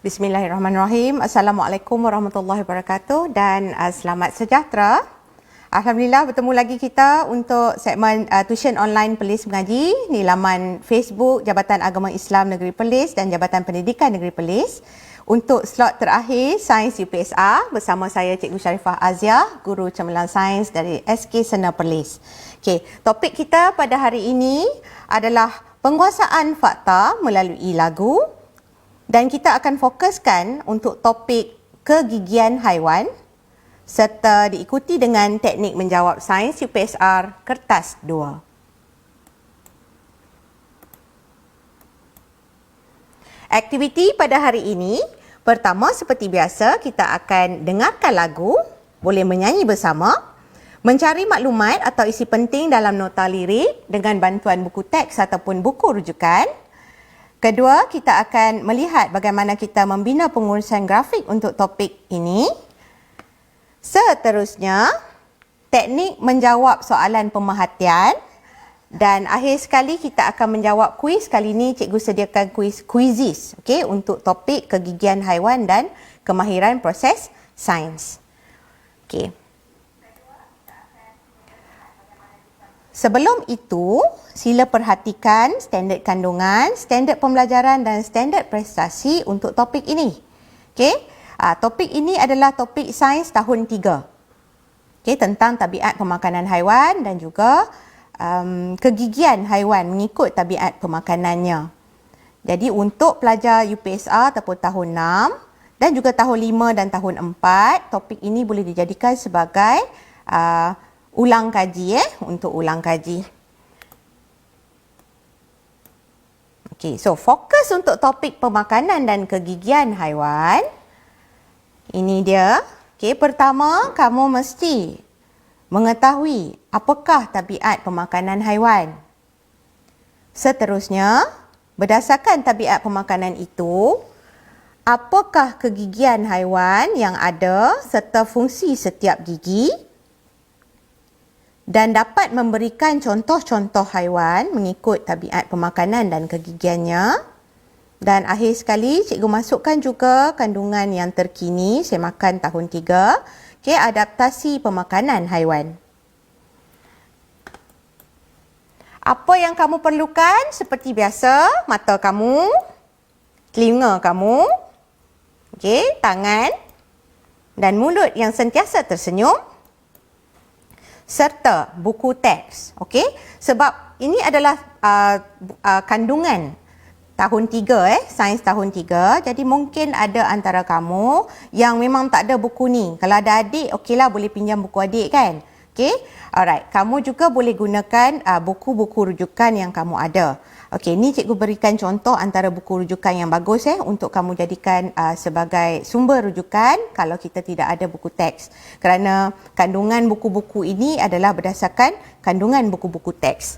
Bismillahirrahmanirrahim. Assalamualaikum warahmatullahi wabarakatuh dan selamat sejahtera. Alhamdulillah bertemu lagi kita untuk segmen tuition online Perlis Mengaji di laman Facebook Jabatan Agama Islam Negeri Perlis dan Jabatan Pendidikan Negeri Perlis. Untuk slot terakhir Sains UPSR bersama saya Cikgu Sharifah Azia, Guru Cemerlang Sains dari SK Sena Perlis. Okey, topik kita pada hari ini adalah penguasaan fakta melalui lagu. Dan kita akan fokuskan untuk topik kegigian haiwan serta diikuti dengan teknik menjawab Sains UPSR Kertas 2. Aktiviti pada hari ini, pertama seperti biasa kita akan dengarkan lagu, boleh menyanyi bersama, mencari maklumat atau isi penting dalam nota lirik dengan bantuan buku teks ataupun buku rujukan. Kedua, kita akan melihat bagaimana kita membina pengurusan grafik untuk topik ini. Seterusnya, teknik menjawab soalan pemerhatian. Dan akhir sekali kita akan menjawab kuis. Kali ini cikgu sediakan kuisis untuk topik kegigian haiwan dan kemahiran proses sains. Sebelum itu, sila perhatikan standard kandungan, standard pembelajaran dan standard prestasi untuk topik ini. Topik ini adalah topik sains tahun 3. Tentang tabiat pemakanan haiwan dan juga kegigian haiwan mengikut tabiat pemakanannya. Jadi untuk pelajar UPSR ataupun tahun 6 dan juga tahun 5 dan tahun 4, topik ini boleh dijadikan sebagai ulang kaji untuk ulang kaji. So fokus untuk topik pemakanan dan kegigian haiwan. Ini dia. Pertama, kamu mesti mengetahui apakah tabiat pemakanan haiwan. Seterusnya, berdasarkan tabiat pemakanan itu, apakah kegigian haiwan yang ada serta fungsi setiap gigi? Dan dapat memberikan contoh-contoh haiwan mengikut tabiat pemakanan dan kegigiannya. Dan akhir sekali, cikgu masukkan juga kandungan yang terkini, semakan tahun 3, adaptasi pemakanan haiwan. Apa yang kamu perlukan? Seperti biasa, mata kamu, telinga kamu, tangan dan mulut yang sentiasa tersenyum. Serta buku teks. Sebab ini adalah kandungan tahun 3, sains tahun 3. Jadi mungkin ada antara kamu yang memang tak ada buku ni. Kalau ada adik, okeylah boleh pinjam buku adik kan? Alright. Kamu juga boleh gunakan buku-buku rujukan yang kamu ada. Ni cikgu berikan contoh antara buku rujukan yang bagus untuk kamu jadikan sebagai sumber rujukan kalau kita tidak ada buku teks. Kerana kandungan buku-buku ini adalah berdasarkan kandungan buku-buku teks.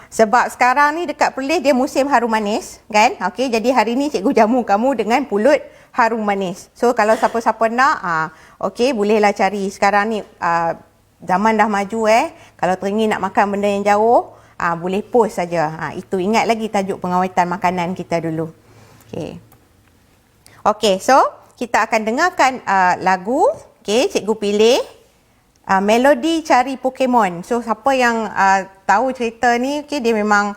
Sebab sekarang ni dekat Perlis dia musim harum manis kan? Jadi hari ni cikgu jamu kamu dengan pulut harum manis. So kalau siapa-siapa nak bolehlah cari. Sekarang ni zaman dah maju kalau teringin nak makan benda yang jauh boleh post saja. Itu ingat lagi tajuk pengawetan makanan kita dulu. So kita akan dengarkan lagu. Cikgu pilih Melodi Cari Pokemon. So siapa yang tahu cerita ni, dia memang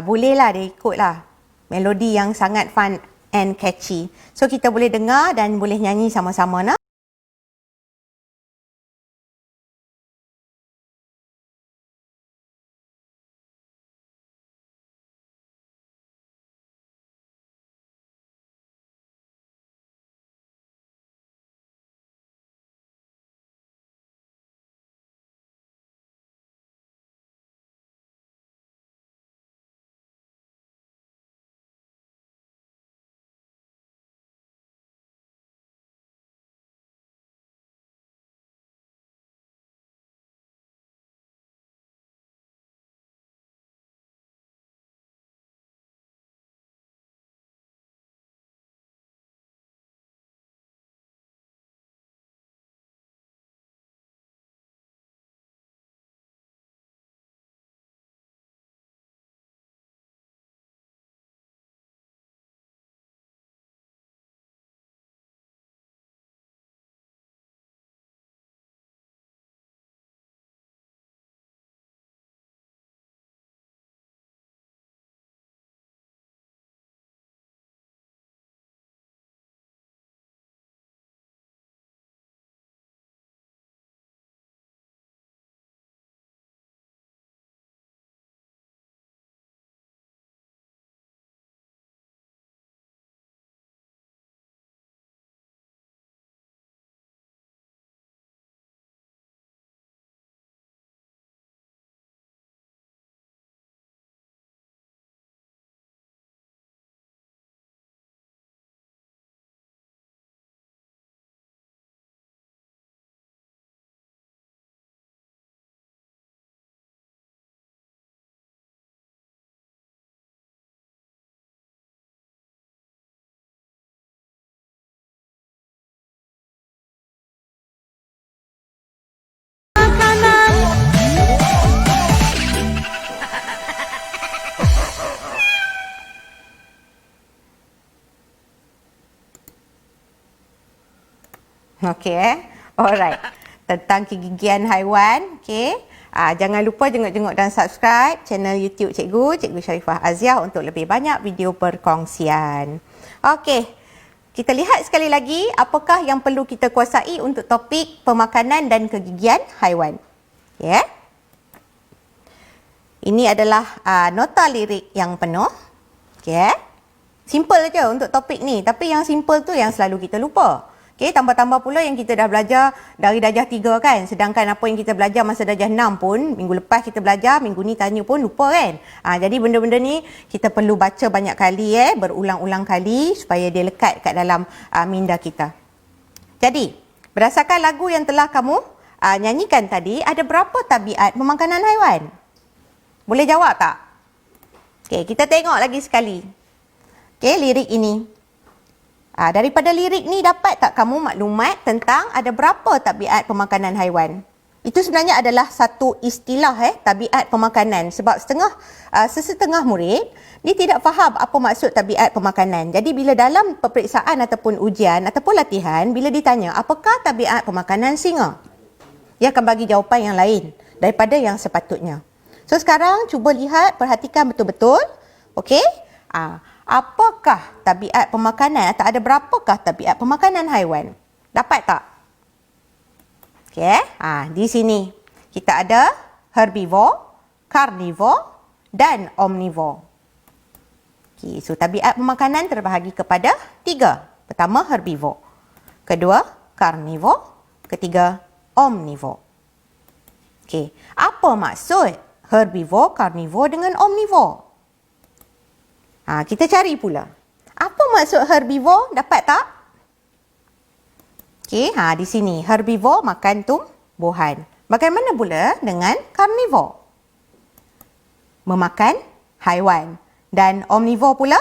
bolehlah dia ikutlah. Melodi yang sangat fun and catchy. So kita boleh dengar dan boleh nyanyi sama-sama nak. Okey. Alright. Tentang kegigian haiwan. Okey. Jangan lupa jenguk-jenguk dan subscribe channel YouTube Cikgu Sharifah Aziah untuk lebih banyak video perkongsian. Okey. Kita lihat sekali lagi apakah yang perlu kita kuasai untuk topik pemakanan dan kegigian haiwan. Ya. Ini adalah nota lirik yang penuh. Okey. Simple je untuk topik ni, tapi yang simple tu yang selalu kita lupa. Okey, tambah-tambah pula yang kita dah belajar dari darjah 3 kan. Sedangkan apa yang kita belajar masa darjah 6 pun, minggu lepas kita belajar, minggu ni tanya pun lupa kan. Jadi benda-benda ni kita perlu baca banyak kali berulang-ulang kali supaya dia lekat kat dalam minda kita. Jadi, berdasarkan lagu yang telah kamu nyanyikan tadi, ada berapa tabiat pemakanan haiwan? Boleh jawab tak? Okey, kita tengok lagi sekali. Okey, lirik ini. Daripada lirik ni dapat tak kamu maklumat tentang ada berapa tabiat pemakanan haiwan? Itu sebenarnya adalah satu istilah tabiat pemakanan, sebab sesetengah murid dia tidak faham apa maksud tabiat pemakanan. Jadi bila dalam peperiksaan ataupun ujian ataupun latihan, bila ditanya apakah tabiat pemakanan singa, dia akan bagi jawapan yang lain daripada yang sepatutnya. So sekarang cuba lihat, perhatikan betul-betul. Okey? Apakah tabiat pemakanan atau ada berapakah tabiat pemakanan haiwan? Dapat tak? Okey, di sini kita ada herbivore, carnivore dan omnivore. Okey, so tabiat pemakanan terbahagi kepada 3. Pertama herbivore, kedua carnivore, ketiga omnivore. Okey, apa maksud herbivore, carnivore dengan omnivore? Kita cari pula. Apa maksud herbivore? Dapat tak? Okey, di sini herbivore makan tumbuhan. Bagaimana pula dengan carnivore? Memakan haiwan. Dan omnivore pula?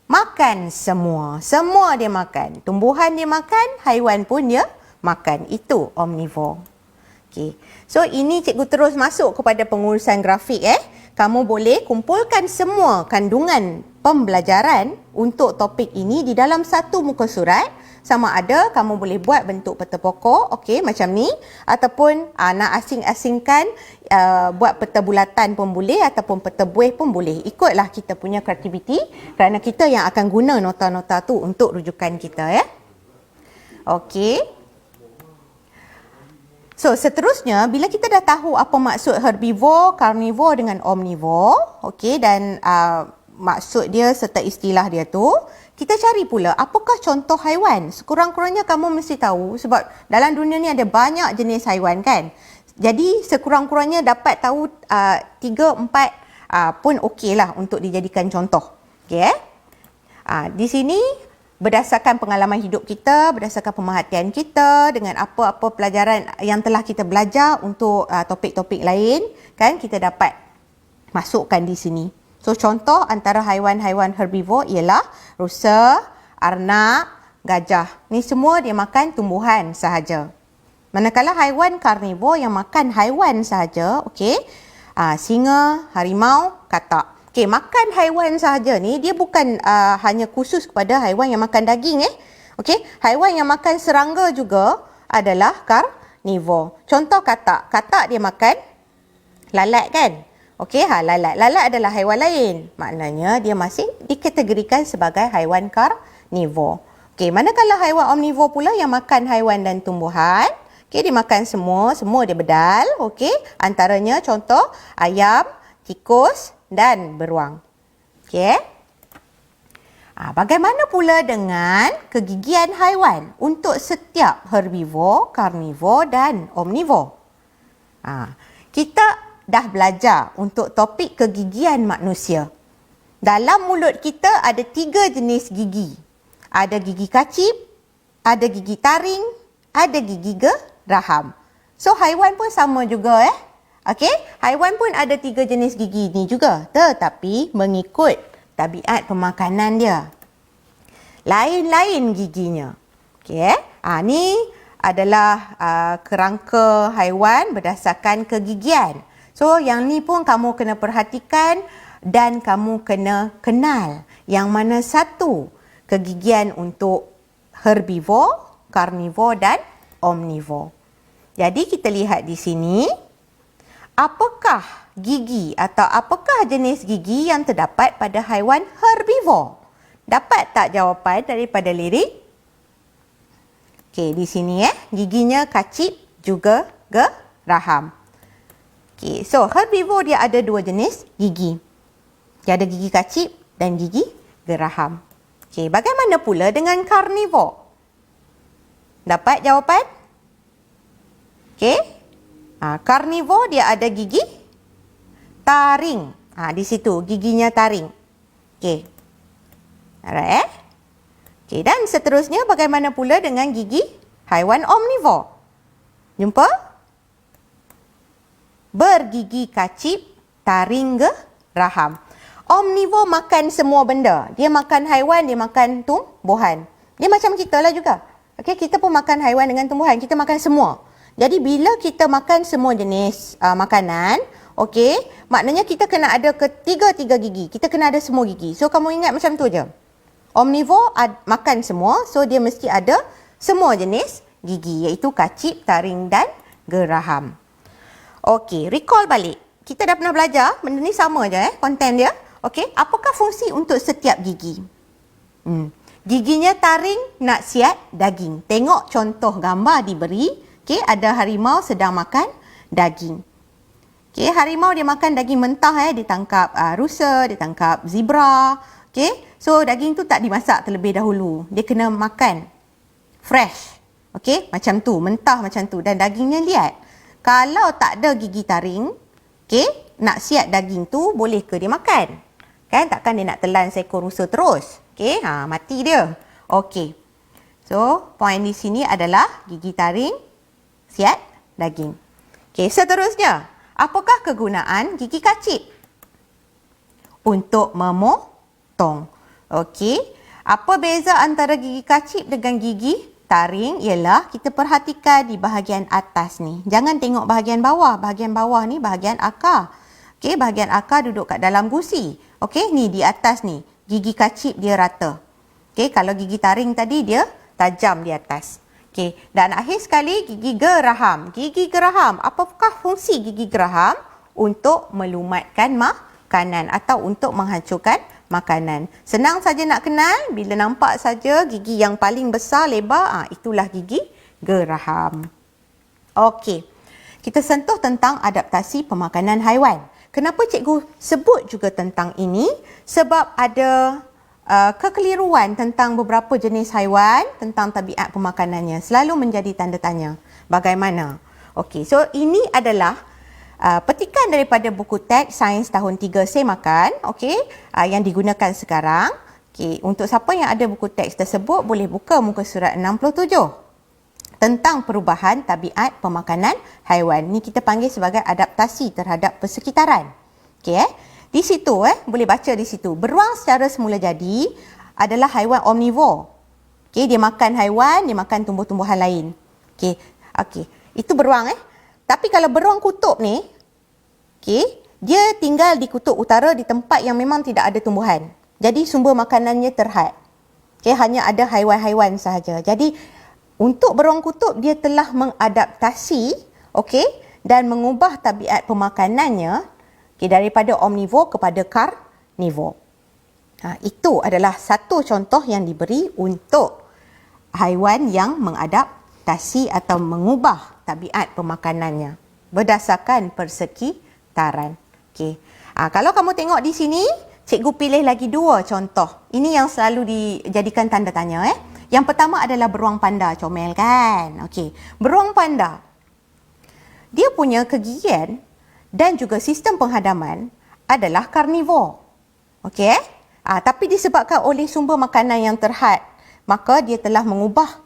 Makan semua. Semua dia makan. Tumbuhan dia makan, haiwan pun dia makan. Itu omnivore. Okey. So ini cikgu terus masuk kepada pengurusan grafik Kamu boleh kumpulkan semua kandungan pembelajaran untuk topik ini di dalam satu muka surat. Sama ada kamu boleh buat bentuk peta pokok, okey, macam ni. Ataupun nak asing-asingkan, buat peta bulatan pun boleh ataupun peta buih pun boleh. Ikutlah kita punya kreativiti kerana kita yang akan guna nota-nota tu untuk rujukan kita Okey. So, seterusnya, bila kita dah tahu apa maksud herbivore, carnivore dengan omnivore, okey, dan maksud dia serta istilah dia tu, kita cari pula apakah contoh haiwan. Sekurang-kurangnya kamu mesti tahu sebab dalam dunia ni ada banyak jenis haiwan kan. Jadi, sekurang-kurangnya dapat tahu 3-4 pun okeylah untuk dijadikan contoh. Okey di sini berdasarkan pengalaman hidup kita, berdasarkan pemerhatian kita dengan apa-apa pelajaran yang telah kita belajar untuk topik-topik lain, kan kita dapat masukkan di sini. So contoh antara haiwan-haiwan herbivore ialah rusa, arnab, gajah. Ni semua dia makan tumbuhan sahaja. Manakala haiwan karnivore yang makan haiwan sahaja, okey, singa, harimau, katak. Okey, makan haiwan sahaja ni dia bukan hanya khusus kepada haiwan yang makan daging Okey, haiwan yang makan serangga juga adalah karnivore. Contoh katak. Katak dia makan lalat kan? Okey, lalat. Lalat adalah haiwan lain. Maknanya dia masih dikategorikan sebagai haiwan karnivore. Okey, manakala haiwan omnivore pula yang makan haiwan dan tumbuhan. Okey, dia makan semua dia bedal. Okey, antaranya contoh ayam, tikus dan beruang. Okey. Bagaimana pula dengan kegigian haiwan untuk setiap herbivore, karnivore dan omnivore? Kita dah belajar untuk topik kegigian manusia. Dalam mulut kita ada 3 jenis gigi. Ada gigi kacip, ada gigi taring, ada gigi geraham. So haiwan pun sama juga Okey, haiwan pun ada 3 jenis gigi ni juga, tetapi mengikut tabiat pemakanan dia. Lain-lain giginya. Okey, ni adalah kerangka haiwan berdasarkan kegigian. So, yang ni pun kamu kena perhatikan dan kamu kena kenal yang mana satu kegigian untuk herbivore, karnivor dan omnivor. Jadi kita lihat di sini, apakah gigi atau apakah jenis gigi yang terdapat pada haiwan herbivor? Dapat tak jawapan daripada lirik? Okey, di sini giginya kacip juga geraham. Okey, so herbivor dia ada dua jenis gigi. Dia ada gigi kacip dan gigi geraham. Okey, bagaimana pula dengan karnivor? Dapat jawapan? Okey. Karnivor dia ada gigi taring. Di situ giginya taring. Okey. Alright. Okey, dan seterusnya bagaimana pula dengan gigi haiwan omnivor? Jumpa? Bergigi kacip, taring geraham. Omnivor makan semua benda. Dia makan haiwan, dia makan tumbuhan. Dia macam kita lah juga. Okey, kita pun makan haiwan dengan tumbuhan. Kita makan semua. Jadi bila kita makan semua jenis makanan, okey, maknanya kita kena ada ketiga-tiga gigi. Kita kena ada semua gigi. So kamu ingat macam tu je. Omnivor makan semua, so dia mesti ada semua jenis gigi, iaitu kacip, taring dan geraham. Okey, recall balik. Kita dah pernah belajar, benda ni sama je konten dia. Okey, apakah fungsi untuk setiap gigi? Giginya taring nak siat daging. Tengok contoh gambar diberi. Okey, ada harimau sedang makan daging. Okey, harimau dia makan daging mentah dia tangkap rusa, dia tangkap zebra. Okey, so daging tu tak dimasak terlebih dahulu. Dia kena makan fresh. Okey, macam tu, mentah macam tu dan dagingnya liat. Kalau tak ada gigi taring, okey, nak siat daging tu boleh ke dia makan? Kan takkan dia nak telan seekor rusa terus. Okey, mati dia. Okey. So, poin di sini adalah gigi taring siat daging. Okey, seterusnya, apakah kegunaan gigi kacip? Untuk memotong. Okey, apa beza antara gigi kacip dengan gigi taring? Ialah kita perhatikan di bahagian atas ni. Jangan tengok bahagian bawah. Bahagian bawah ni bahagian akar. Okey, bahagian akar duduk kat dalam gusi. Okey, ni di atas ni. Gigi kacip dia rata. Okey, kalau gigi taring tadi dia tajam di atas. Okey, dan akhir sekali gigi geraham. Gigi geraham, apakah fungsi gigi geraham? Untuk melumatkan makanan atau untuk menghancurkan makanan. Senang saja nak kenal, bila nampak saja gigi yang paling besar lebar, itulah gigi geraham. Okey, kita sentuh tentang adaptasi pemakanan haiwan. Kenapa cikgu sebut juga tentang ini? Sebab ada kekeliruan tentang beberapa jenis haiwan, tentang tabiat pemakanannya. Selalu menjadi tanda tanya. Bagaimana? Okey, so ini adalah petikan daripada buku teks Sains tahun 3 Say Makan, okey, yang digunakan sekarang. Okey, untuk siapa yang ada buku teks tersebut, boleh buka muka surat 67. Tentang perubahan tabiat pemakanan haiwan. Ni kita panggil sebagai adaptasi terhadap persekitaran. Okey Di situ boleh baca di situ. Beruang secara semula jadi adalah haiwan omnivor. Okey, dia makan haiwan, dia makan tumbuh-tumbuhan lain. Okey. Itu beruang Tapi kalau beruang kutub ni, okey, dia tinggal di kutub utara di tempat yang memang tidak ada tumbuhan. Jadi sumber makanannya terhad. Okey, hanya ada haiwan-haiwan sahaja. Jadi untuk beruang kutub, dia telah mengadaptasi, okey, dan mengubah tabiat pemakanannya daripada omnivor kepada karnivor. Itu adalah satu contoh yang diberi untuk haiwan yang mengadaptasi atau mengubah tabiat pemakanannya berdasarkan persekitaran. Okey. Kalau kamu tengok di sini, cikgu pilih lagi dua contoh. Ini yang selalu dijadikan tanda tanya. Yang pertama adalah beruang panda, comel kan? Okey. Beruang panda, dia punya kegigian dan juga sistem penghadaman adalah karnivor. Okey? Tapi disebabkan oleh sumber makanan yang terhad, maka dia telah mengubah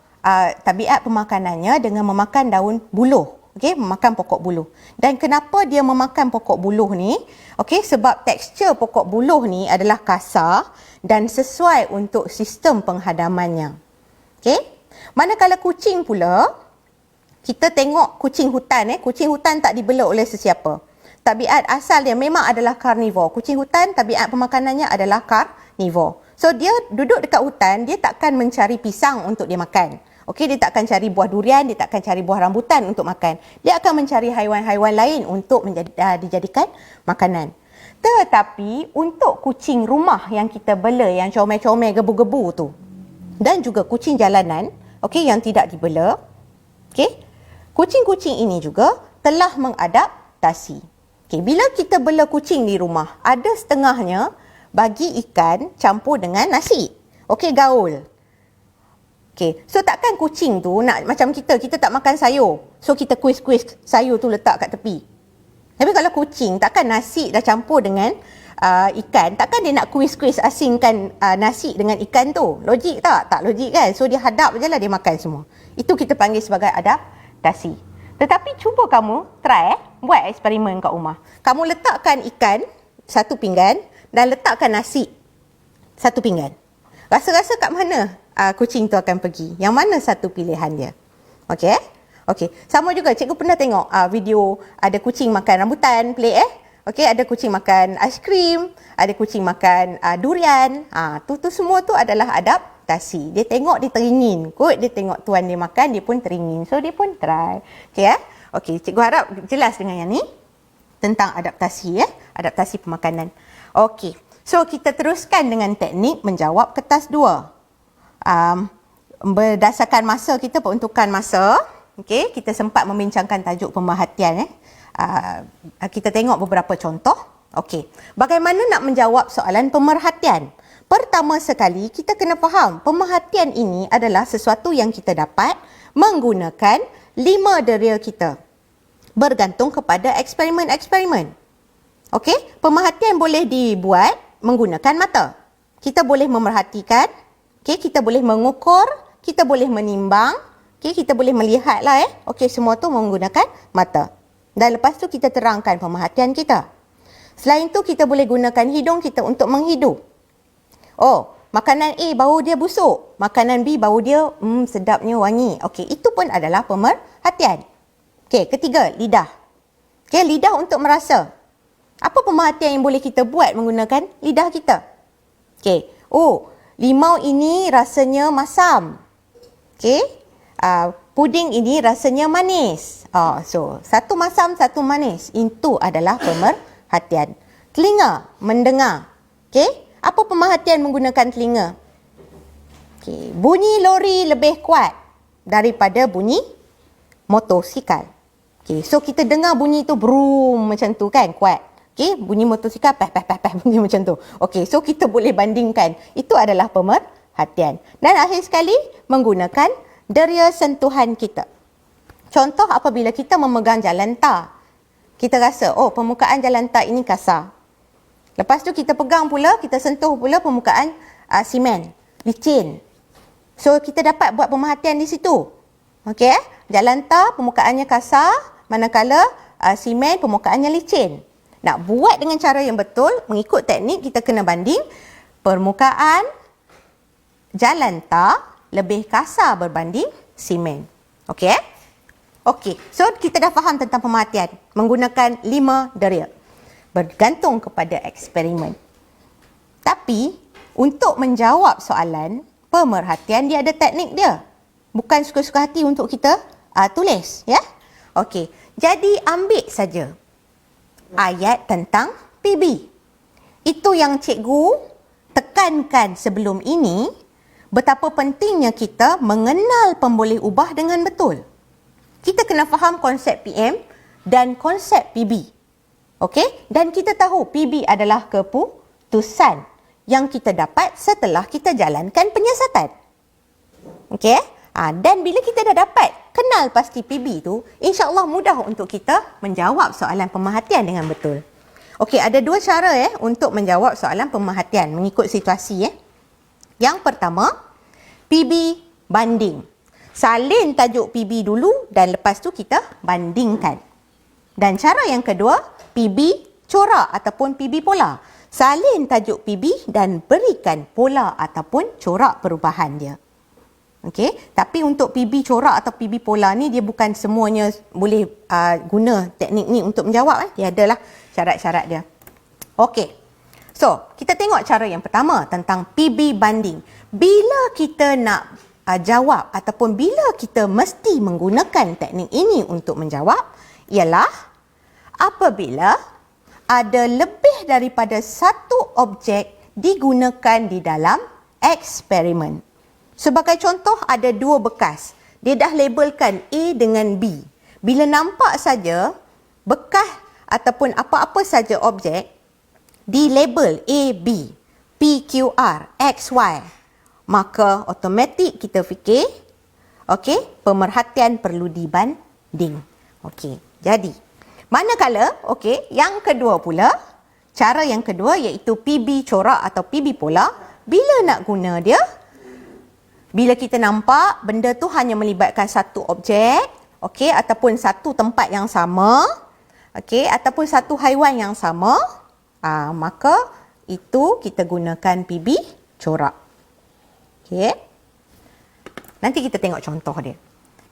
tabiat pemakanannya dengan memakan daun buluh. Okey, memakan pokok buluh. Dan kenapa dia memakan pokok buluh ni? Okey, sebab tekstur pokok buluh ni adalah kasar dan sesuai untuk sistem penghadamannya. Okey? Manakala kucing pula, kita tengok kucing hutan kucing hutan tak dibela oleh sesiapa. Tabiat asal dia memang adalah karnivor. Kucing hutan tabiat pemakanannya adalah karnivor. So dia duduk dekat hutan, dia takkan mencari pisang untuk dia makan. Okey, dia tak akan cari buah durian, dia tak akan cari buah rambutan untuk makan. Dia akan mencari haiwan-haiwan lain untuk dijadikan makanan. Tetapi untuk kucing rumah yang kita bela, yang comel-comel, gebu-gebu tu, dan juga kucing jalanan, okey, yang tidak dibela, okey, kucing-kucing ini juga telah mengadaptasi. Okey, bila kita bela kucing di rumah, ada setengahnya bagi ikan campur dengan nasi. Okey, gaul. Okey, so takkan kucing tu nak macam kita tak makan sayur. So kita kuis-kuis sayur tu letak kat tepi. Tapi kalau kucing, takkan nasi dah campur dengan ikan, takkan dia nak kuis-kuis asingkan nasi dengan ikan tu. Logik tak? Tak logik kan? So dia hadap je lah, dia makan semua. Itu kita panggil sebagai adaptasi. Tetapi cuba kamu try buat eksperimen kat rumah. Kamu letakkan ikan satu pinggan dan letakkan nasi satu pinggan. Rasa-rasa kat mana kucing tu akan pergi? Yang mana satu pilihan dia? Okey? Okey. Sama juga, cikgu pernah tengok video ada kucing makan rambutan, pelik Okey, ada kucing makan aiskrim, ada kucing makan durian. Tu semua tu adalah adaptasi. Dia tengok, dia teringin. Dia tengok tuan dia makan, dia pun teringin. So, dia pun try. Okey, Okey, cikgu harap jelas dengan yang ni tentang adaptasi, adaptasi pemakanan. Okey, so kita teruskan dengan teknik menjawab kertas 2. Berdasarkan masa, kita peruntukan masa. Okey, kita sempat membincangkan tajuk pemerhatian. Kita tengok beberapa contoh. Okey, bagaimana nak menjawab soalan pemerhatian? Pertama sekali, kita kena faham pemerhatian ini adalah sesuatu yang kita dapat menggunakan 5 deria kita. Bergantung kepada eksperimen-eksperimen. Okey, pemerhatian boleh dibuat menggunakan mata. Kita boleh memerhatikan, kita boleh mengukur, kita boleh menimbang, kita boleh melihat lah Okey, semua tu menggunakan mata. Dan lepas tu kita terangkan pemerhatian kita. Selain tu kita boleh gunakan hidung kita untuk menghidu. Oh, makanan A bau dia busuk, makanan B bau dia sedapnya wangi. Okey, itu pun adalah pemerhatian. Okey, ketiga, lidah. Okey, lidah untuk merasa. Apa pemerhatian yang boleh kita buat menggunakan lidah kita? Okey, limau ini rasanya masam. Okey, puding ini rasanya manis. So, satu masam, satu manis. Itu adalah pemerhatian. Telinga, mendengar. Okey, apa pemerhatian menggunakan telinga? Okey, bunyi lori lebih kuat daripada bunyi motosikal. Okey, so kita dengar bunyi tu brum macam tu kan, kuat. Okey, bunyi motosikal peh bunyi macam tu. Okey, so kita boleh bandingkan. Itu adalah pemerhatian. Dan akhir sekali, menggunakan deria sentuhan kita. Contoh apabila kita memegang jalan tar. Kita rasa, permukaan jalan tar ini kasar. Lepas tu kita pegang pula, kita sentuh pula permukaan simen, licin. So kita dapat buat pemerhatian di situ. Okey, jalan tar permukaannya kasar, manakala simen permukaannya licin. Nak buat dengan cara yang betul, mengikut teknik, kita kena banding permukaan jalan tar lebih kasar berbanding simen. Okey? Okey, so kita dah faham tentang pemerhatian menggunakan 5 deria. Bergantung kepada eksperimen. Tapi, untuk menjawab soalan pemerhatian, dia ada teknik dia. Bukan suka-suka hati untuk kita tulis. Ya? Okey, jadi ambil saja ayat tentang PB. Itu yang cikgu tekankan sebelum ini, betapa pentingnya kita mengenal pemboleh ubah dengan betul. Kita kena faham konsep PM dan konsep PB. Okey? Dan kita tahu PB adalah keputusan yang kita dapat setelah kita jalankan penyiasatan. Okey? Dan bila kita dah dapat kenal pasti PB tu, insya-Allah mudah untuk kita menjawab soalan pemerhatian dengan betul. Okey, ada 2 cara untuk menjawab soalan pemerhatian mengikut situasi. Yang pertama, PB banding. Salin tajuk PB dulu dan lepas tu kita bandingkan. Dan cara yang kedua, PB corak ataupun PB pola. Salin tajuk PB dan berikan pola ataupun corak perubahan dia. Okey, tapi untuk PB corak atau PB pola ni dia bukan semuanya boleh guna teknik ni untuk menjawab. Dia adalah syarat-syarat dia. Okey. So, kita tengok cara yang pertama tentang PB banding. Bila kita nak jawab ataupun bila kita mesti menggunakan teknik ini untuk menjawab ialah apabila ada lebih daripada satu objek digunakan di dalam eksperimen. Sebagai contoh, ada dua bekas. Dia dah labelkan A dengan B. Bila nampak saja bekas ataupun apa-apa saja objek di label A, B, P, Q, R, X, Y, maka automatik kita fikir, okey, pemerhatian perlu dibanding. Okey, jadi manakala, okey, yang kedua pula, cara yang kedua iaitu PB corak atau PB pola. Bila nak guna dia? Bila kita nampak benda tu hanya melibatkan satu objek, okey, ataupun satu tempat yang sama, okey, ataupun satu haiwan yang sama, maka itu kita gunakan PB corak. Okey. Nanti kita tengok contoh dia.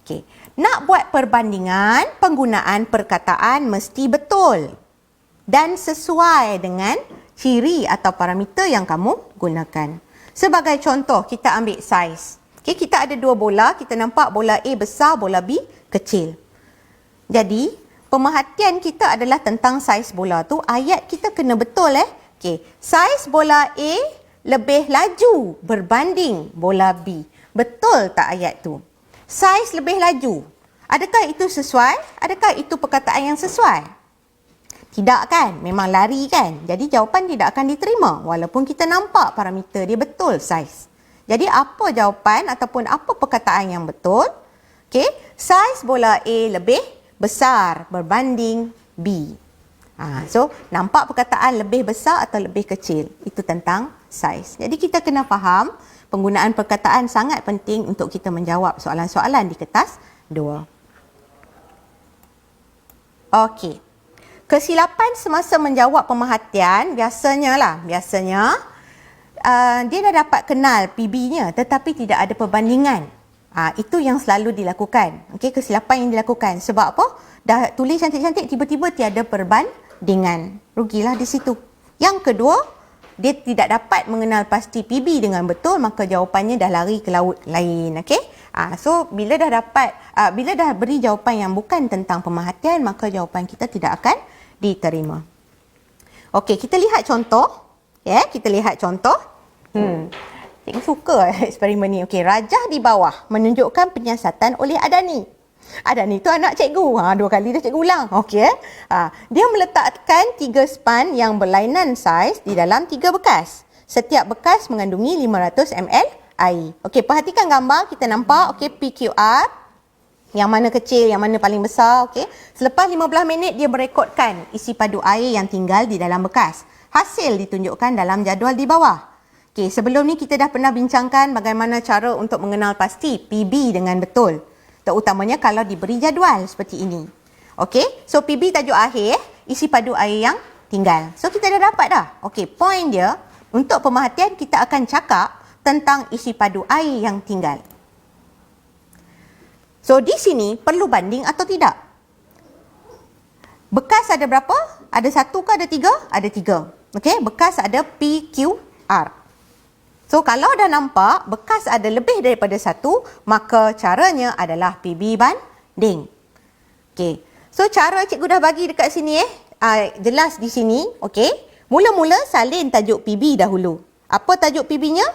Okey. Nak buat perbandingan, penggunaan perkataan mesti betul dan sesuai dengan ciri atau parameter yang kamu gunakan. Sebagai contoh, kita ambil saiz. Okey, kita ada dua bola, kita nampak bola A besar, bola B kecil. Jadi, pemerhatian kita adalah tentang saiz bola tu. Ayat kita kena betul Okey, saiz bola A lebih laju berbanding bola B. Betul tak ayat tu? Saiz lebih laju. Adakah itu sesuai? Adakah itu perkataan yang sesuai? Tidak kan? Memang lari kan? Jadi jawapan tidak akan diterima walaupun kita nampak parameter dia betul saiz. Jadi apa jawapan ataupun apa perkataan yang betul? Okey, saiz bola A lebih besar berbanding B. So, nampak perkataan lebih besar atau lebih kecil. Itu tentang saiz. Jadi kita kena faham penggunaan perkataan sangat penting untuk kita menjawab soalan-soalan di kertas 2. Okey. Kesilapan semasa menjawab pemerhatian biasanya dia dah dapat kenal PB-nya tetapi tidak ada perbandingan. Itu yang selalu dilakukan. Okey, kesilapan yang dilakukan. Sebab apa? Dah tulis cantik-cantik, tiba-tiba tiada perbandingan. Rugilah di situ. Yang kedua, dia tidak dapat mengenal pasti PB dengan betul, maka jawapannya dah lari ke laut lain. Okey? So bila dah beri jawapan yang bukan tentang pemerhatian, maka jawapan kita tidak akan diterima. Okey, kita lihat contoh. Kita lihat contoh. Cikgu suka eksperimen ni. Okey, rajah di bawah menunjukkan penyiasatan oleh Adani. Adani tu anak cikgu. 2 kali dah cikgu ulang. Okey. Dia meletakkan 3 span yang berlainan saiz di dalam 3 bekas. Setiap bekas mengandungi 500 ml air. Okey, perhatikan gambar. Kita nampak PQR. Yang mana kecil, yang mana paling besar. Okey. Selepas 15 minit dia merekodkan isi padu air yang tinggal di dalam bekas. Hasil ditunjukkan dalam jadual di bawah. Okey, sebelum ni kita dah pernah bincangkan bagaimana cara untuk mengenal pasti PB dengan betul. Terutamanya kalau diberi jadual seperti ini. Okey, so PB tajuk akhir, isi padu air yang tinggal. So kita dah dapat dah. Okey, point dia untuk pemerhatian kita akan cakap tentang isi padu air yang tinggal. So di sini perlu banding atau tidak? Bekas ada berapa? Ada 1 ke ada 3? Ada 3. Okey, bekas ada PQR. So kalau dah nampak bekas ada lebih daripada 1, maka caranya adalah PB banding. Okey. So cara cikgu dah bagi dekat sini jelas di sini, okey. Mula-mula salin tajuk PB dahulu. Apa tajuk PB-nya?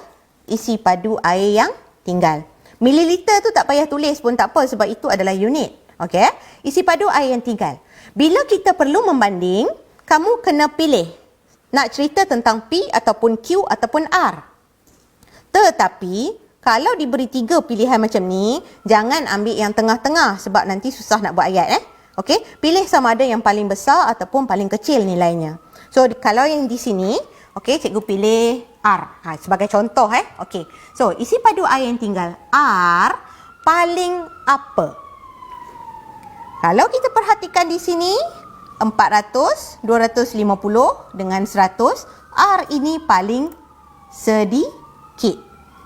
Isi padu air yang tinggal. Mililiter tu tak payah tulis pun tak apa sebab itu adalah unit. Okey. Isi padu air yang tinggal. Bila kita perlu membanding, kamu kena pilih nak cerita tentang P ataupun Q ataupun R. Tetapi kalau diberi 3 pilihan macam ni, jangan ambil yang tengah-tengah sebab nanti susah nak buat ayat. Okey, pilih sama ada yang paling besar ataupun paling kecil nilainya. So kalau yang di sini, okey, cikgu pilih R. Sebagai contoh Okey. So isi padu air yang tinggal R paling apa? Kalau kita perhatikan di sini 400, 250 dengan 100, R ini paling sedikit.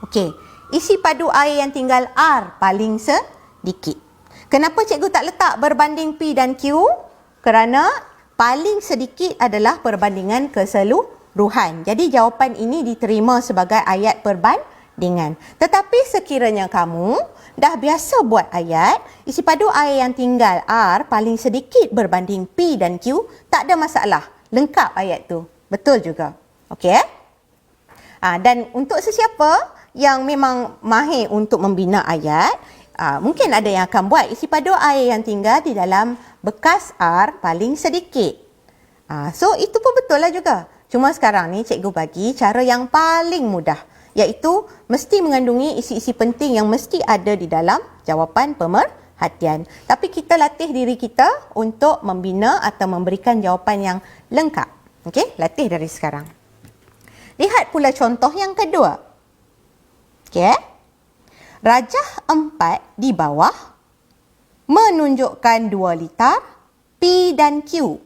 Okey. Isi padu air yang tinggal R paling sedikit. Kenapa cikgu tak letak berbanding P dan Q? Kerana paling sedikit adalah perbandingan keseluruhan. Jadi jawapan ini diterima sebagai ayat perbandingan. perbandingan. Tetapi sekiranya kamu dah biasa buat ayat, isi padu air yang tinggal R paling sedikit berbanding P dan Q, tak ada masalah. Lengkap ayat tu. Betul juga. Okey? Dan untuk sesiapa yang memang mahir untuk membina ayat, mungkin ada yang akan buat isi padu air yang tinggal di dalam bekas R paling sedikit. So, itu pun betul lah juga. Cuma sekarang ni cikgu bagi cara yang paling mudah, iaitu mesti mengandungi isi-isi penting yang mesti ada di dalam jawapan pemerhatian. Tapi kita latih diri kita untuk membina atau memberikan jawapan yang lengkap. Okey, latih dari sekarang. Lihat pula contoh yang kedua. Okey. Rajah 4 di bawah menunjukkan 2 litar P dan Q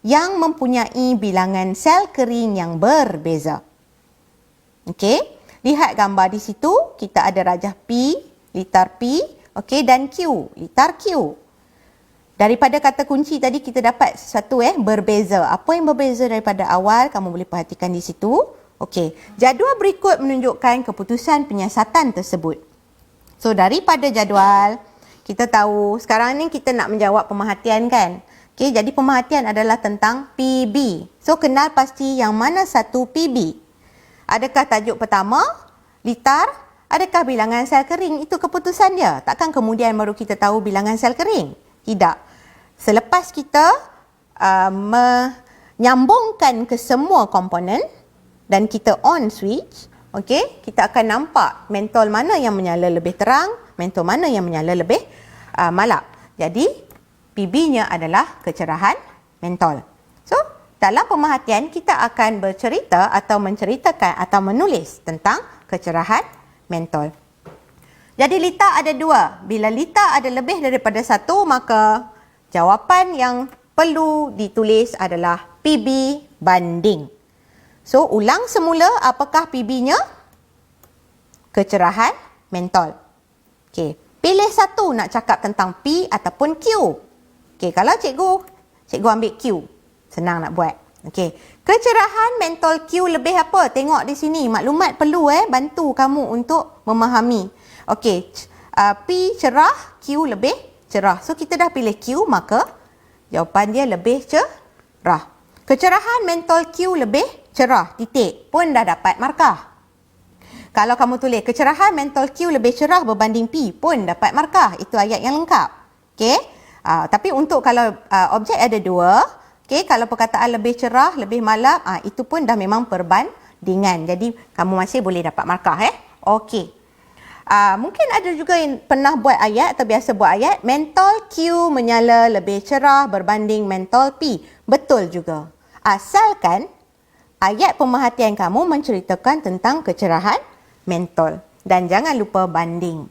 yang mempunyai bilangan sel kering yang berbeza. Okey, lihat gambar di situ, kita ada rajah P, litar P, okey, dan Q, litar Q. Daripada kata kunci tadi kita dapat satu berbeza. Apa yang berbeza daripada awal, kamu boleh perhatikan di situ. Okey, jadual berikut menunjukkan keputusan penyiasatan tersebut. So, daripada jadual, kita tahu sekarang ni kita nak menjawab pemerhatian kan? Okey, jadi pemerhatian adalah tentang PB. So, kenal pasti yang mana satu PB. Adakah tajuk pertama, litar? Adakah bilangan sel kering? Itu keputusan dia. Takkan kemudian baru kita tahu bilangan sel kering? Tidak. Selepas kita menyambungkan ke semua komponen dan kita on switch, okey, kita akan nampak mentol mana yang menyala lebih terang, mentol mana yang menyala lebih malap. Jadi, PB-nya adalah kecerahan mentol. So, dalam pemerhatian kita akan bercerita atau menceritakan atau menulis tentang kecerahan mentol. Jadi litar ada 2. Bila litar ada lebih daripada 1, maka jawapan yang perlu ditulis adalah PB banding. So, ulang semula, apakah PB-nya? Kecerahan mentol. Okey, pilih satu nak cakap tentang P ataupun Q. Okey, kalau cikgu ambil Q. Senang nak buat. Okey, kecerahan mentol Q lebih apa? Tengok di sini, maklumat perlu bantu kamu untuk memahami. Okey, P cerah, Q lebih cerah. So, kita dah pilih Q, maka jawapan dia lebih cerah. Kecerahan mentol Q lebih cerah, titik, pun dah dapat markah. Kalau kamu tulis kecerahan mentol Q lebih cerah berbanding P, pun dapat markah. Itu ayat yang lengkap. Okey. Tapi untuk kalau objek ada 2, okey, kalau perkataan lebih cerah, lebih malap, itu pun dah memang perbandingan. Jadi kamu masih boleh dapat markah Okey. Mungkin ada juga yang pernah buat ayat atau biasa buat ayat, mentol Q menyala lebih cerah berbanding mentol P. Betul juga. Asalkan ayat pemerhatian kamu menceritakan tentang kecerahan mentol. Dan jangan lupa banding.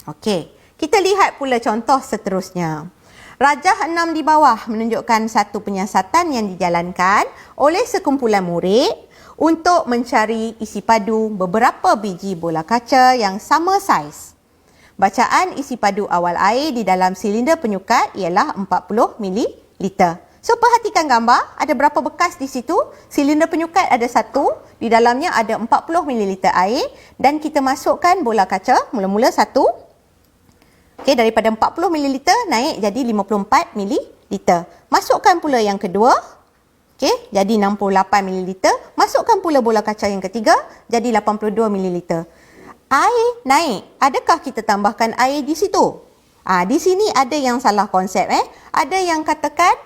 Okey. Kita lihat pula contoh seterusnya. Rajah 6 di bawah menunjukkan satu penyiasatan yang dijalankan oleh sekumpulan murid untuk mencari isi padu beberapa biji bola kaca yang sama saiz. Bacaan isi padu awal air di dalam silinder penyukat ialah 40 ml. So, perhatikan gambar, ada berapa bekas di situ? Silinder penyukat ada 1, di dalamnya ada 40 ml air dan kita masukkan bola kaca mula-mula 1. Okey, daripada 40 ml naik jadi 54 ml. Masukkan pula yang kedua. Okey, jadi 68 ml. Masukkan pula bola kaca yang ketiga, jadi 82 ml. Air naik. Adakah kita tambahkan air di situ? Di sini ada yang salah konsep Ada yang katakan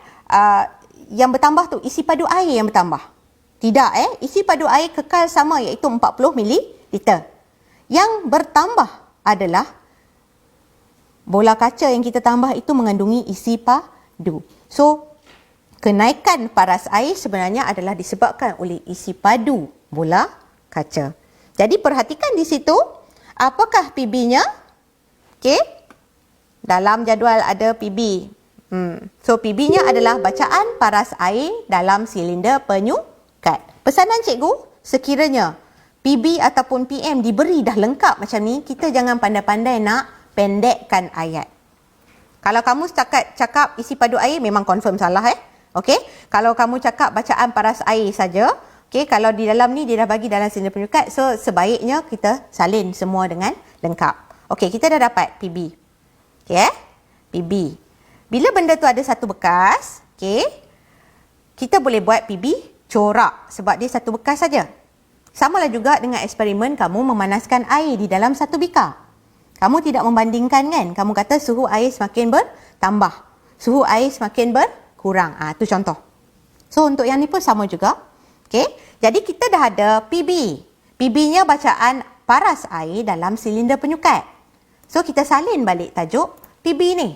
yang bertambah tu isi padu air yang bertambah. Tidak isi padu air kekal sama iaitu 40 ml. Yang bertambah adalah bola kaca yang kita tambah itu mengandungi isi padu. So, kenaikan paras air sebenarnya adalah disebabkan oleh isi padu bola kaca. Jadi, perhatikan di situ, apakah PB-nya? Okey. Dalam jadual ada PB. So, PB-nya adalah bacaan paras air dalam silinder penyukat. Pesanan cikgu, sekiranya PB ataupun PM diberi dah lengkap macam ni, kita jangan pandai-pandai nak pendekkan ayat. Kalau kamu cakap isi padu air, memang confirm salah Okey. Kalau kamu cakap bacaan paras air saja, Okey, kalau di dalam ni dia dah bagi dalam silinder penyukat, so sebaiknya kita salin semua dengan lengkap. Okey, kita dah dapat PB. Okey, PB. Bila benda tu ada satu bekas, okey, kita boleh buat PB corak sebab dia satu bekas saja. Samalah juga dengan eksperimen kamu memanaskan air di dalam satu bikar. Kamu tidak membandingkan kan? Kamu kata suhu air semakin bertambah, suhu air semakin berkurang. Itu contoh. So untuk yang ni pun sama juga. Okey. Jadi kita dah ada PB. PB-nya bacaan paras air dalam silinder penyukat. So kita salin balik tajuk PB ni.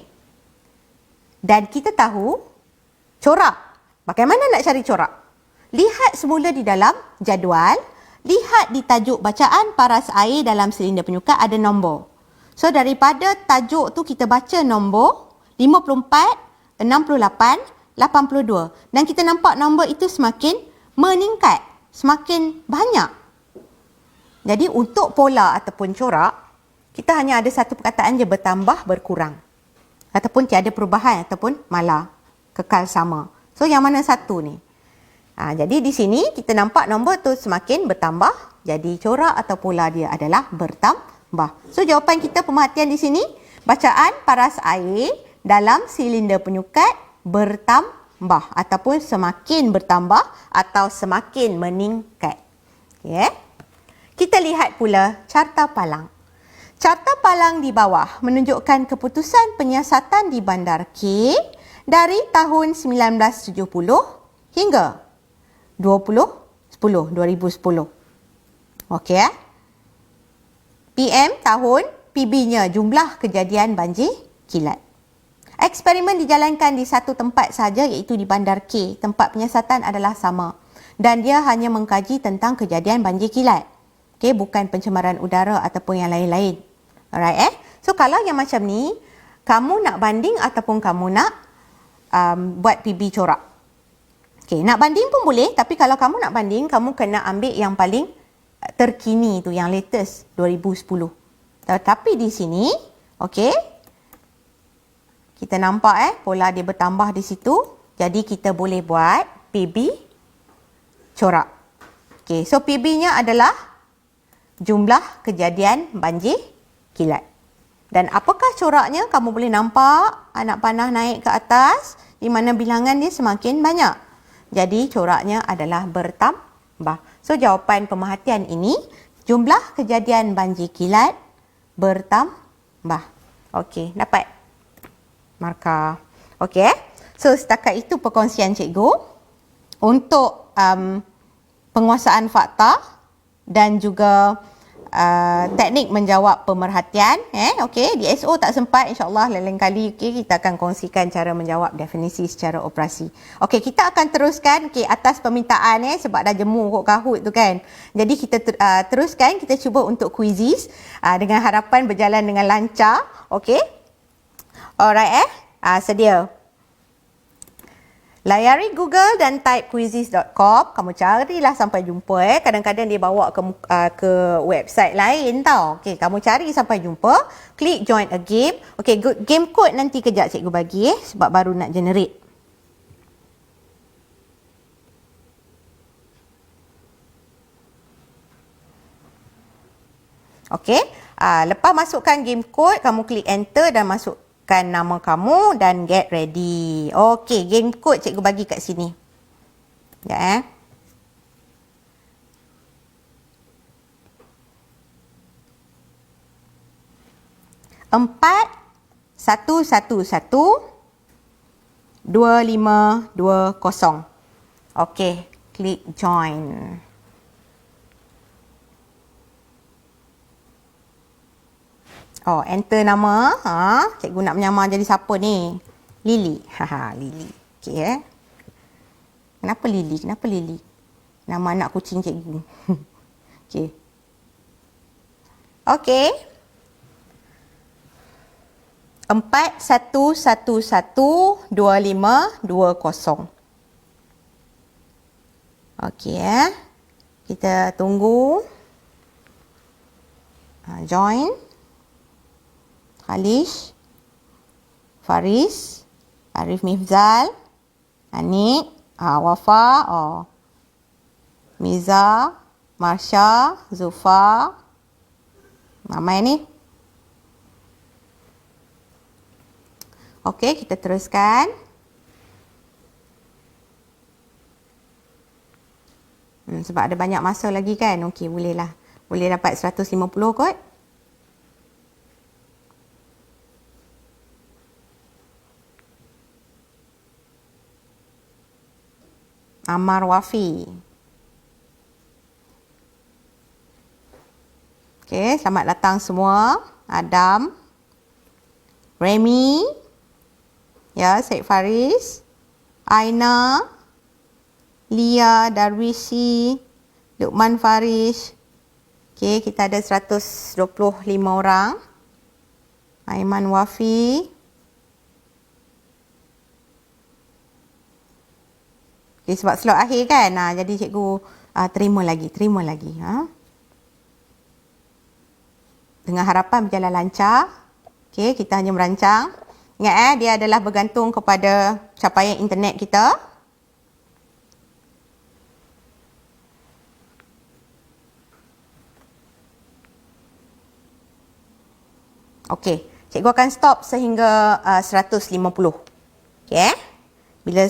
Dan kita tahu corak. Bagaimana nak cari corak? Lihat semula di dalam jadual. Lihat di tajuk bacaan paras air dalam silinder penyukat ada nombor. So daripada tajuk tu kita baca nombor 54, 68, 82. Dan kita nampak nombor itu semakin meningkat, semakin banyak. Jadi untuk pola ataupun corak, kita hanya ada satu perkataan je, bertambah, berkurang. Ataupun tiada perubahan ataupun malah kekal sama. So yang mana satu ni? Jadi di sini kita nampak nombor tu semakin bertambah. Jadi corak atau pola dia adalah bertambah. So jawapan kita pemerhatian di sini, bacaan paras air dalam silinder penyukat bertambah ataupun semakin bertambah atau semakin meningkat. Okay. Kita lihat pula carta palang. Carta palang di bawah menunjukkan keputusan penyiasatan di Bandar K dari tahun 1970 hingga 2010. Okey. PM tahun, PB-nya jumlah kejadian banjir kilat. Eksperimen dijalankan di satu tempat saja iaitu di Bandar K. Tempat penyiasatan adalah sama dan dia hanya mengkaji tentang kejadian banjir kilat. Okey, bukan pencemaran udara ataupun yang lain-lain. Alright So kalau yang macam ni, kamu nak banding ataupun kamu nak buat PB corak. Okey, nak banding pun boleh, tapi kalau kamu nak banding, kamu kena ambil yang paling terkini tu, yang latest 2010. Tapi di sini, okey, kita nampak pola dia bertambah di situ. Jadi kita boleh buat PB corak. Okey, so PB-nya adalah jumlah kejadian banjir kilat. Dan apakah coraknya? Kamu boleh nampak anak panah naik ke atas di mana bilangan dia semakin banyak. Jadi coraknya adalah bertambah. So jawapan pemerhatian ini, jumlah kejadian banjir kilat bertambah. Okey, dapat markah. Okey. So setakat itu perkongsian cikgu untuk penguasaan fakta dan juga teknik menjawab pemerhatian. Okey, di SO tak sempat, insya-Allah lain kali kita akan kongsikan cara menjawab definisi secara operasi. Okey, kita akan teruskan atas permintaan sebab dah jemu kot kahut tu kan. Jadi kita teruskan, kita cuba untuk quizzes dengan harapan berjalan dengan lancar. Okey. Alright sedia. Layari Google dan type quizzes.com. Kamu carilah sampai jumpa. Kadang-kadang dia bawa ke website lain tau. Okey, kamu cari sampai jumpa. Klik join a game. Okey, game code nanti kejap cikgu bagi sebab baru nak generate. Okey, lepas masukkan game code, kamu klik enter dan masuk nama kamu dan get ready. Okey, game code cikgu bagi kat sini. Ya. 4-1-1-1-2520. Okey, klik join. Oh, enter nama. Cikgu nak menyamar jadi siapa ni? Lily. Lily. Okey Kenapa Lily? Kenapa Lily? Nama anak kucing cikgu. Okey. Okey. 4-1-1-1-2520. Okey Kita tunggu. Join. Khalish, Faris, Arif Mifzal, Anik, Wafa. Miza, Marsha, Zulfa. Ramai ni. Okey, kita teruskan. Sebab ada banyak masa lagi kan. Okey, bolehlah. Boleh dapat 150 kot. Ammar Wafi. Okey, selamat datang semua. Adam, Remy, ya, Syed Faris, Aina, Lia, Darwisi, Luqman Faris. Okey, kita ada 125 orang. Aiman Wafi. Okey, sebab slot akhir kan. Jadi cikgu terima lagi. Dengan harapan berjalan lancar. Okey, kita hanya merancang. Ingat dia adalah bergantung kepada capaian internet kita. Okey, cikgu akan stop sehingga 150. Okey. Bila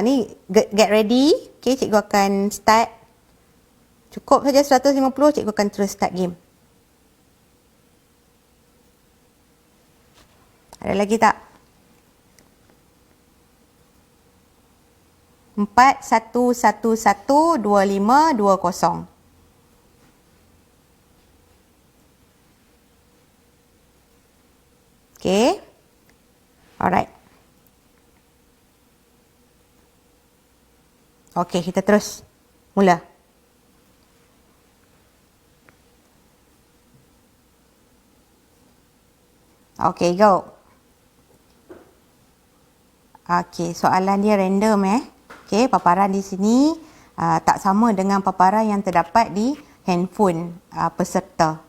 ni get ready, okey, cikgu akan start. Cukup saja 150, cikgu akan terus start game. Ada lagi tak? 41112520. Okay. Alright. Okay, kita terus. Mula. Okay, go. Okay, soalan dia random Okay, paparan di sini tak sama dengan paparan yang terdapat di handphone peserta.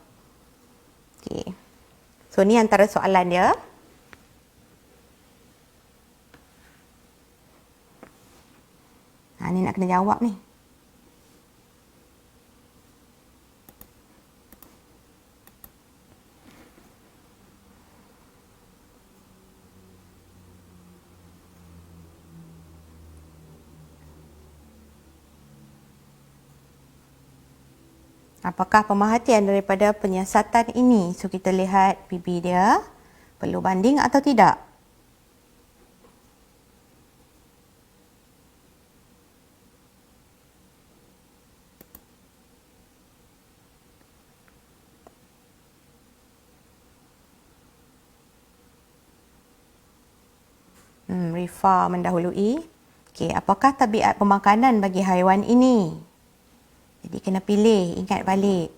Okay. So, ni antara soalan dia. Ni nak kena jawab ni. Apakah pemerhatian daripada penyiasatan ini? So, kita lihat PB dia. Perlu banding atau tidak? Rifa mendahului. Okey, apakah tabiat pemakanan bagi haiwan ini? Jadi kena pilih, ingat balik.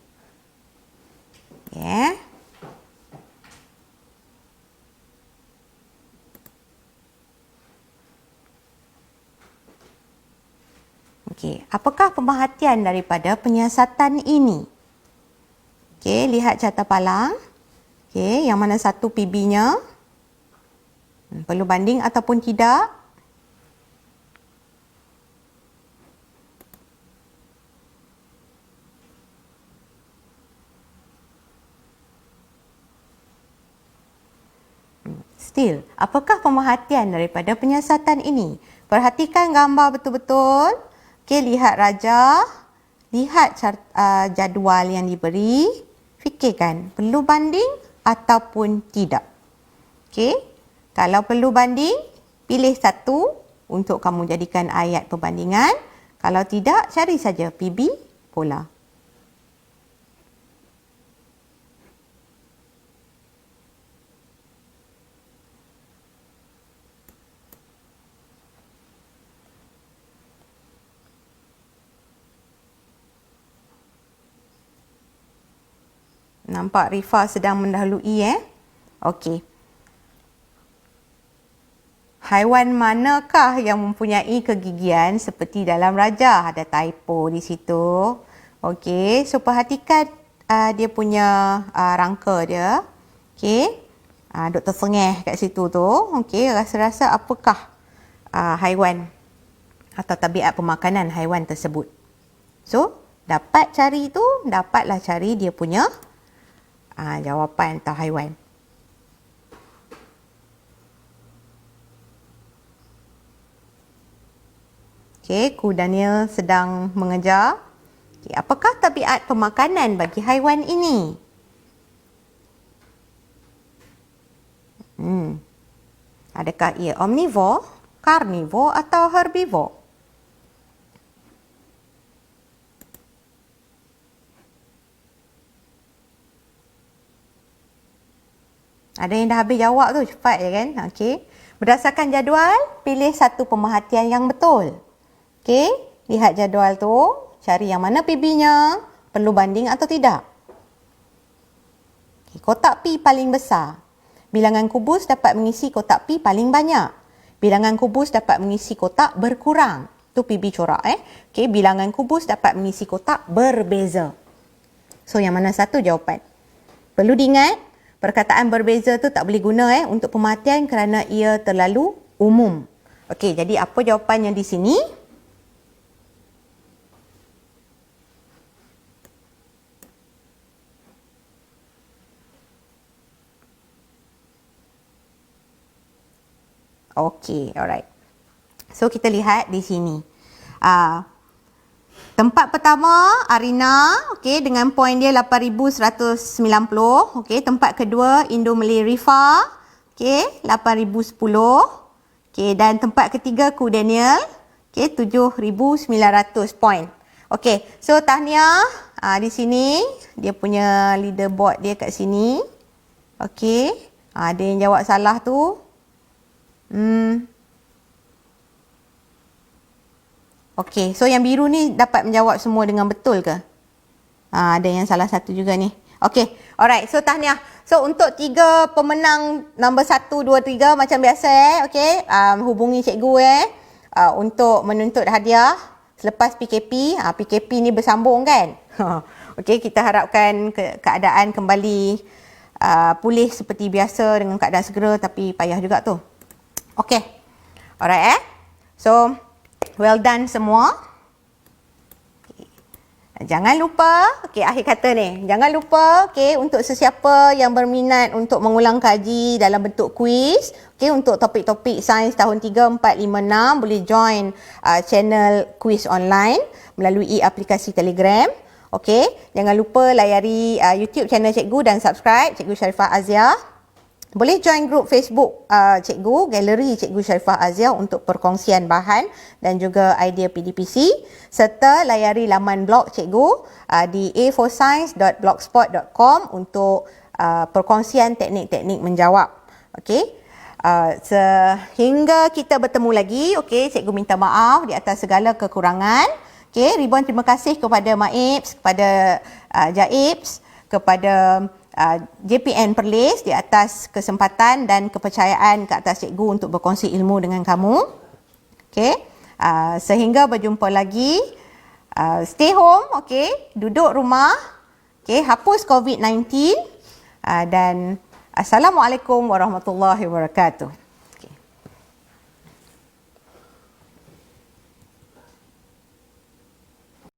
Ya. Okey, apakah pemerhatian daripada penyiasatan ini? Okey, lihat carta palang. Okey, yang mana satu PB-nya? Perlu banding ataupun tidak? Still, apakah pemerhatian daripada penyiasatan ini? Perhatikan gambar betul-betul. Okey, lihat rajah. Lihat jadual yang diberi. Fikirkan, perlu banding ataupun tidak. Okey, kalau perlu banding, pilih satu untuk kamu jadikan ayat perbandingan. Kalau tidak, cari saja PB pola. Nampak Rifa sedang mendahului Okey. Haiwan manakah yang mempunyai kegigian seperti dalam rajah? Ada typo di situ. Okey, so perhatikan dia punya rangka dia. Okey. Dr. Sengeh kat situ tu. Okey, rasa-rasa apakah haiwan atau tabiat pemakanan haiwan tersebut? So, dapat cari tu, dapatlah cari dia punya jawapan atau haiwan. Okey, Kru Daniel sedang mengejar. Okay, apakah tabiat pemakanan bagi haiwan ini? Adakah ia omnivore, carnivore atau herbivore? Ada yang dah habis jawab tu, cepat je kan? Okey. Berdasarkan jadual, pilih satu pemerhatian yang betul. Okey, lihat jadual tu, cari yang mana PB-nya, perlu banding atau tidak. Okay, kotak P paling besar. Bilangan kubus dapat mengisi kotak P paling banyak. Bilangan kubus dapat mengisi kotak berkurang. Tu PB corak Okey, bilangan kubus dapat mengisi kotak berbeza. So, yang mana satu jawapan? Perlu diingat, perkataan berbeza tu tak boleh guna untuk pemerhatian kerana ia terlalu umum. Okey, jadi apa jawapannya di sini? Okey, alright. So, kita lihat di sini. Tempat pertama, Arina, okey, dengan poin dia 8,190. Okey, tempat kedua, Indo-Malay Rifa, okey, 8,010. Okey, dan tempat ketiga, Kru Daniel, okey, 7,900 poin. Okey, so tahniah. Di sini, dia punya leaderboard dia kat sini. Okey, ada yang jawab salah tu. Okey, so yang biru ni dapat menjawab semua dengan betul ke? Ada yang salah satu juga ni. Okey, alright. So tahniah. So untuk 3 pemenang nombor 1, 2, 3 macam biasa okey, hubungi cikgu untuk menuntut hadiah selepas PKP. PKP ni bersambung kan? Okey, kita harapkan keadaan kembali pulih seperti biasa dengan keadaan segera, tapi payah juga tu. Okey. Alright So, well done semua. Okay. Jangan lupa, akhir kata ni. Jangan lupa, untuk sesiapa yang berminat untuk mengulang kaji dalam bentuk kuis, untuk topik-topik sains tahun 3, 4, 5, 6, boleh join channel kuis online melalui aplikasi Telegram. Jangan lupa layari YouTube channel cikgu dan subscribe Cikgu Sharifah Azia. Boleh join grup Facebook cikgu, galeri Cikgu Sharifah Azia untuk perkongsian bahan dan juga idea PDPC, serta layari laman blog cikgu di a4science.blogspot.com untuk perkongsian teknik-teknik menjawab. Sehingga kita bertemu lagi, cikgu minta maaf di atas segala kekurangan. Ribuan terima kasih kepada Maibs, kepada Jaibs, kepada JPN Perlis di atas kesempatan dan kepercayaan ke atas cikgu untuk berkongsi ilmu dengan kamu. Sehingga berjumpa lagi. Stay home, duduk rumah, hapus COVID-19 dan Assalamualaikum warahmatullahi wabarakatuh.